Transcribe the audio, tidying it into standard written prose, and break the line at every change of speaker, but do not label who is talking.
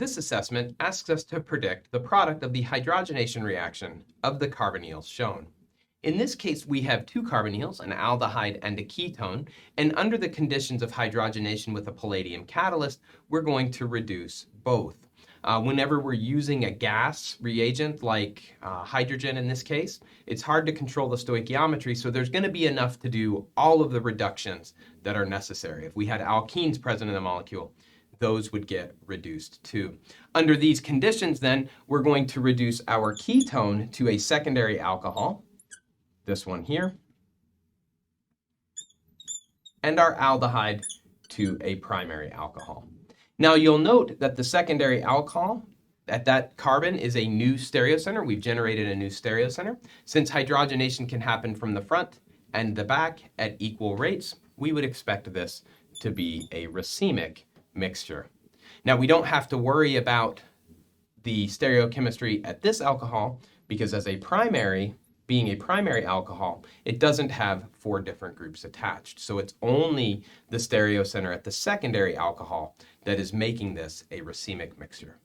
this assessment asks us to predict the product of the hydrogenation reaction of the carbonyls shown. In this case, we have two carbonyls, an aldehyde and a ketone, and under the conditions of hydrogenation with a palladium catalyst, we're going to reduce both. Whenever we're using a gas reagent like hydrogen in this case, it's hard to control the stoichiometry, so there's going to be enough to do all of the reductions that are necessary. If we had alkenes present in the molecule, those would get reduced too. Under these conditions then, we're going to reduce our ketone to a secondary alcohol, this one here, and our aldehyde to a primary alcohol. Now you'll note that the secondary alcohol, that carbon is a new stereocenter. We've generated a new stereocenter. Since hydrogenation can happen from the front and the back at equal rates, we would expect this to be a racemic mixture. Now we don't have to worry about the stereochemistry at this alcohol because as a primary, being a primary alcohol, it doesn't have 4 different groups attached. So it's only the stereocenter at the secondary alcohol that is making this a racemic mixture.